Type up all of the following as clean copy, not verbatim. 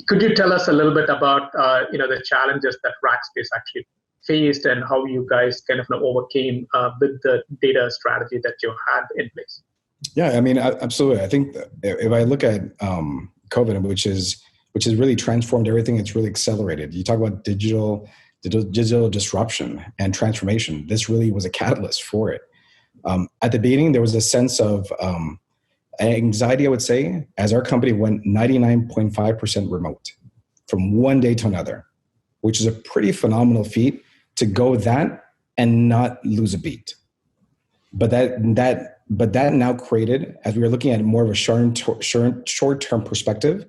Could you tell us a little bit about the challenges that Rackspace actually faced and how you guys kind of overcame with the data strategy that you had in place? Yeah, I mean, absolutely. I think if I look at COVID, which has really transformed everything, it's really accelerated. You talk about digital disruption and transformation. This really was a catalyst for it. At the beginning, there was a sense of anxiety, I would say, as our company went 99.5% remote from one day to another, which is a pretty phenomenal feat to go that and not lose a beat. But that now created, as we were looking at more of a short-term perspective,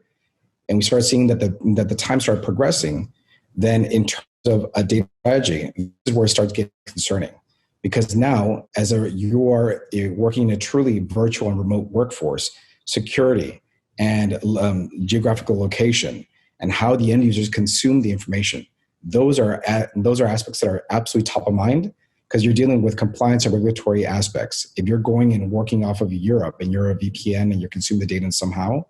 and we started seeing that the time started progressing, then in terms of a data strategy, this is where it starts getting concerning. Because now, as you are working in a truly virtual and remote workforce, security and geographical location and how the end users consume the information, those are aspects that are absolutely top of mind, because you're dealing with compliance and regulatory aspects. If you're going and working off of Europe and you're a VPN and you're consuming the data somehow,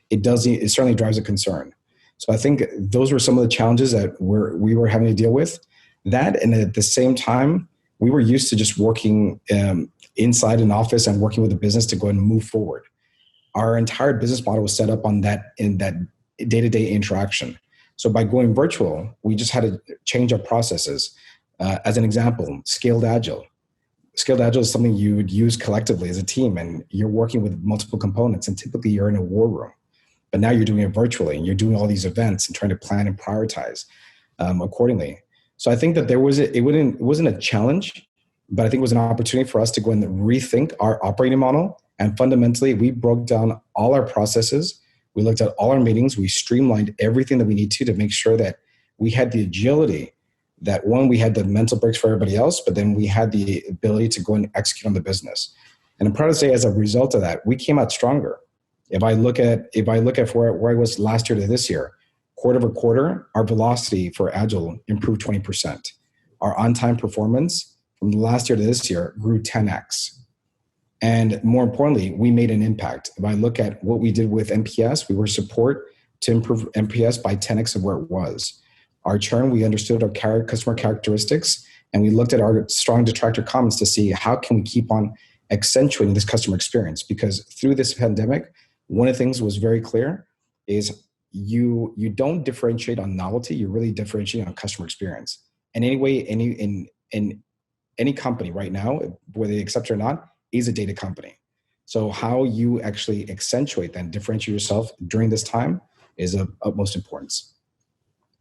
it certainly drives a concern. So I think those were some of the challenges that we were having to deal with. That, and at the same time, we were used to just working inside an office and working with the business to go and move forward. Our entire business model was set up on that in that day-to-day interaction. So by going virtual, we just had to change our processes. As an example, scaled agile. Scaled agile is something you would use collectively as a team, and you're working with multiple components, and typically you're in a war room. But now you're doing it virtually, and you're doing all these events and trying to plan and prioritize accordingly. So I think that it wasn't a challenge, but I think it was an opportunity for us to go and rethink our operating model. And fundamentally, we broke down all our processes. We looked at all our meetings. We streamlined everything that we need to make sure that we had the agility, that one, we had the mental breaks for everybody else, but then we had the ability to go and execute on the business. And I'm proud to say, as a result of that, we came out stronger. If I look at where I was last year to this year, quarter over quarter, our velocity for Agile improved 20%. Our on-time performance from last year to this year grew 10x. And more importantly, we made an impact. If I look at what we did with NPS, we were support to improve NPS by 10x of where it was. Our churn, we understood our customer characteristics, and we looked at our strong detractor comments to see how can we keep on accentuating this customer experience. Because through this pandemic, one of the things was very clear is you don't differentiate on novelty, you really differentiate on customer experience. And anyway, in any company right now, whether they accept it or not, is a data company. So how you actually accentuate that and differentiate yourself during this time is of utmost importance.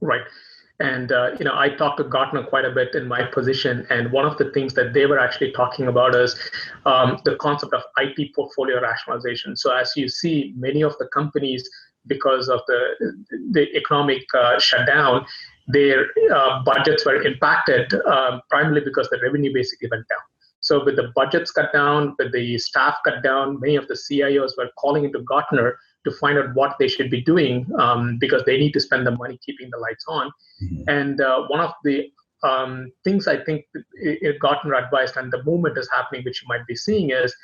Right. And, I talked to Gartner quite a bit in my position. And one of the things that they were actually talking about is the concept of IT portfolio rationalization. So as you see, many of the companies, because of the economic shutdown, their budgets were impacted primarily because the revenue basically went down. So with the budgets cut down, with the staff cut down, many of the CIOs were calling into Gartner to find out what they should be doing because they need to spend the money keeping the lights on. Mm-hmm. And one of the things I think Gartner advised, and the movement is happening, which you might be seeing, is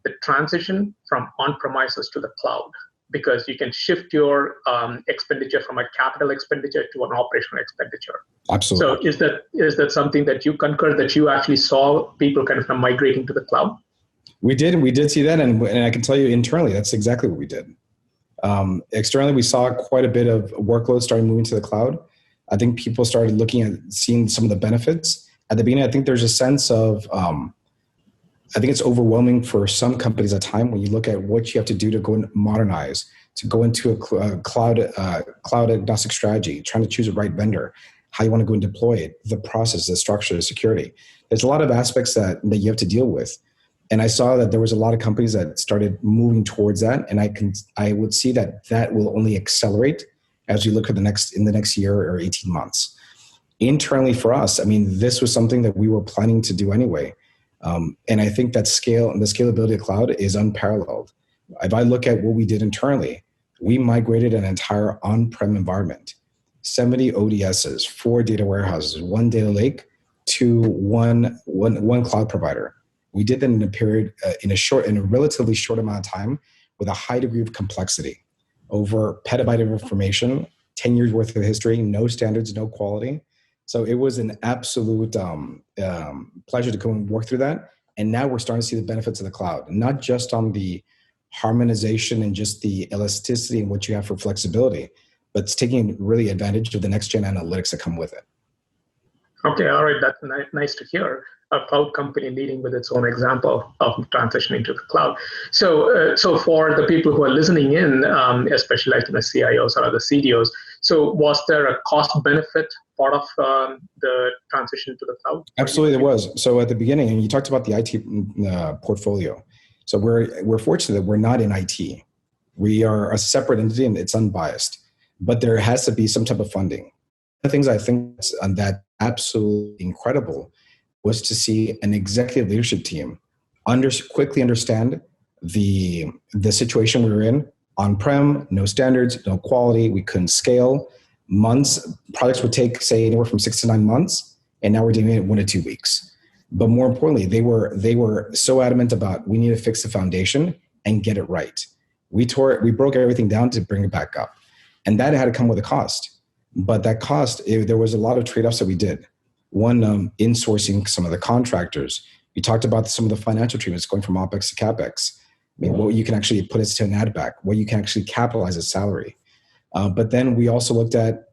the transition from on-premises to the cloud, because you can shift your expenditure from a capital expenditure to an operational expenditure. Absolutely. So is that something that you concur, that you actually saw people kind of migrating to the cloud? We did see that, and I can tell you internally, that's exactly what we did. Externally, we saw quite a bit of workload starting moving to the cloud. I think people started looking at seeing some of the benefits. At the beginning, I think there's a sense of, I think it's overwhelming for some companies at time when you look at what you have to do to go and modernize, to go into a cloud agnostic strategy, trying to choose the right vendor, how you want to go and deploy it, the process, the structure, the security. There's a lot of aspects that you have to deal with. And I saw that there was a lot of companies that started moving towards that. And I would see that will only accelerate as we look at the next year or 18 months. Internally for us, I mean, this was something that we were planning to do anyway. And I think that scale and the scalability of cloud is unparalleled. If I look at what we did internally, we migrated an entire on-prem environment, 70 ODSs, 4 data warehouses, 1 data lake to one cloud provider. We did that in a period, in a relatively short amount of time, with a high degree of complexity, over petabyte of information, 10 years worth of history, no standards, no quality. So it was an absolute pleasure to come and work through that. And now we're starting to see the benefits of the cloud, not just on the harmonization and just the elasticity and what you have for flexibility, but it's taking really advantage of the next gen analytics that come with it. Okay, all right, that's nice to hear. A cloud company leading with its own example of transitioning to the cloud. So, so for the people who are listening in, especially like CIOs or other CDOs, so was there a cost benefit part of the transition to the cloud? Absolutely, there was. So at the beginning, and you talked about the IT portfolio. So we're fortunate that we're not in IT. We are a separate entity and it's unbiased, but there has to be some type of funding. The things I think that absolutely incredible was to see an executive leadership team quickly understand the situation we were in, on-prem, no standards, no quality, we couldn't scale. Projects would take, say, anywhere from 6 to 9 months, and now we're doing it in 1 to 2 weeks. But more importantly, they were so adamant about we need to fix the foundation and get it right. We broke everything down to bring it back up. And that had to come with a cost. But that cost, there was a lot of trade-offs that we did. One, insourcing some of the contractors. You talked about some of the financial treatments going from OpEx to CapEx. I mean, what you can actually put as to an add back, what you can actually capitalize as salary. But then we also looked at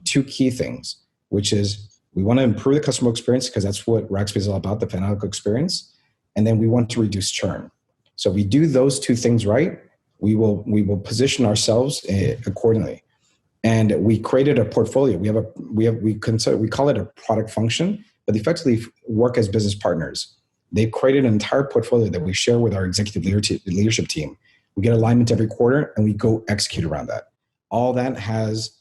2 key things, which is we want to improve the customer experience because that's what Rackspace is all about, the financial experience. And then we want to reduce churn. So if we do those 2 things right, we will position ourselves accordingly. And we created a portfolio. We call it a product function, but they effectively work as business partners. They've created an entire portfolio that we share with our executive leadership team. We get alignment every quarter and we go execute around that. All that has,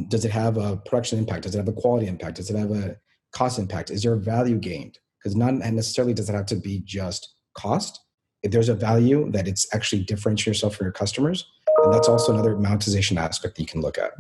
does it have a production impact? Does it have a quality impact? Does it have a cost impact? Is there a value gained? Because not necessarily does it have to be just cost. If there's a value that it's actually differentiating yourself from your customers, and that's also another monetization aspect that you can look at.